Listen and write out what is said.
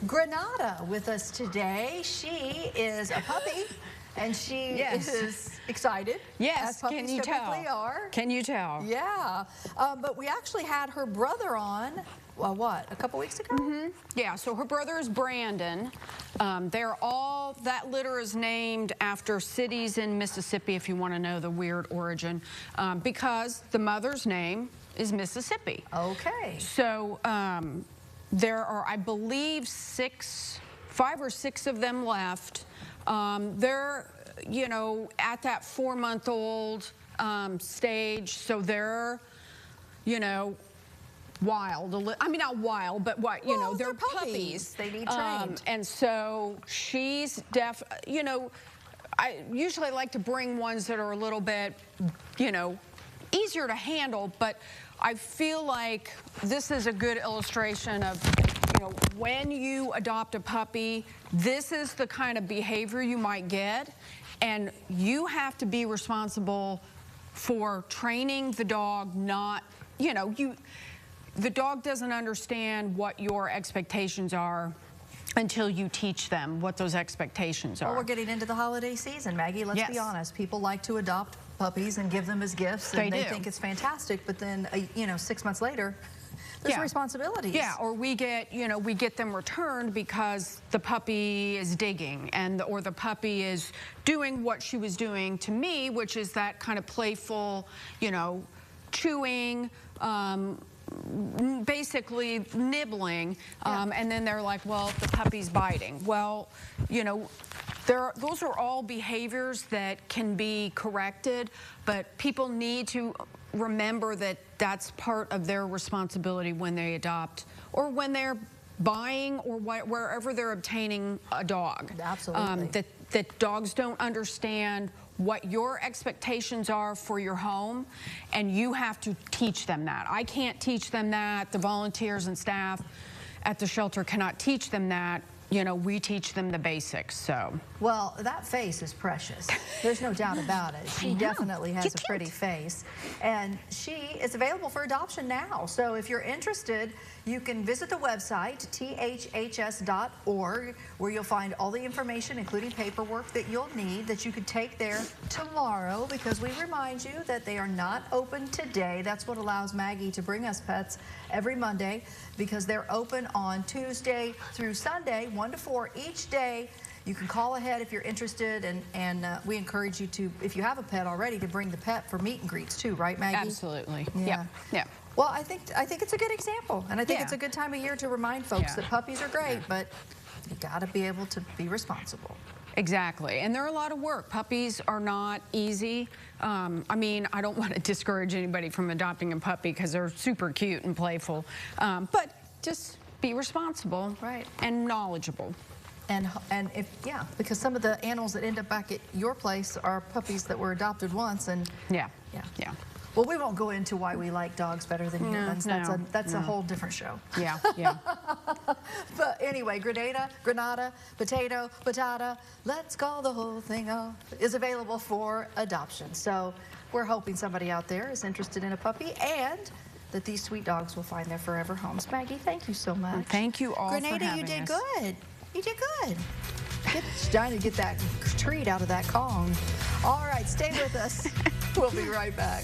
Grenada with us today. She is a puppy, and she is excited. Yes, as puppies can you typically tell? are. Can you tell? Yeah, but we actually had her brother on, well, what, a couple weeks ago? Mm-hmm. Yeah, so her brother is Brandon. That litter is named after cities in Mississippi, if you want to know the weird origin, because the mother's name is Mississippi. Okay. So there are, I believe, 5 or 6 of them left. They're, you know, at that 4-month-old stage, so they're, you know, wild. I mean, not wild, but what, you know, they're puppies. They need trained. And so she's you know, I usually like to bring ones that are a little bit, you know, easier to handle, but I feel like this is a good illustration of, you know, when you adopt a puppy, this is the kind of behavior you might get, and you have to be responsible for training the dog, not, you know, the dog doesn't understand what your expectations are until you teach them what those expectations are. Well, we're getting into the holiday season, Maggie. Let's be honest. People like to adopt puppies and give them as gifts, and they think it's fantastic. But then, you know, 6 months later, there's responsibilities. Yeah, or we get, you know, we get them returned because the puppy is digging, or the puppy is doing what she was doing to me, which is that kind of playful, you know, chewing. Basically nibbling, and then they're like, well, the puppy's biting. Well, you know, those are all behaviors that can be corrected, but people need to remember that that's part of their responsibility when they adopt or when they're buying or wherever they're obtaining a dog. Absolutely. That dogs don't understand what your expectations are for your home, and you have to teach them that. I can't teach them that. The volunteers and staff at the shelter cannot teach them that. You know, we teach them the basics, so. Well, that face is precious. There's no doubt about it. She definitely has a pretty face. And she is available for adoption now. So if you're interested, you can visit the website, THHS.org, where you'll find all the information, including paperwork that you'll need, that you could take there tomorrow, because we remind you that they are not open today. That's what allows Maggie to bring us pets every Monday, because they're open on Tuesday through Sunday, 1 to 4 each day. You can call ahead if you're interested, and we encourage you to, if you have a pet already, to bring the pet for meet and greets too, right, Maggie? Absolutely. Yeah. Yeah. Well, I think it's a good example, and I think it's a good time of year to remind folks that puppies are great, but you got to be able to be responsible. Exactly, and they're a lot of work. Puppies are not easy. I mean, I don't want to discourage anybody from adopting a puppy because they're super cute and playful, but just be responsible and knowledgeable. And because some of the animals that end up back at your place are puppies that were adopted once, and yeah. Well, we won't go into why we like dogs better than humans. That's a whole different show. Yeah. But anyway, Grenada, potato, patata, let's call the whole thing off, is available for adoption. So we're hoping somebody out there is interested in a puppy, and that these sweet dogs will find their forever homes. Maggie, thank you so much. Well, thank you all Grenada, for having you did us. good. You did good. Trying to get that treat out of that Kong. All right, stay with us. We'll be right back.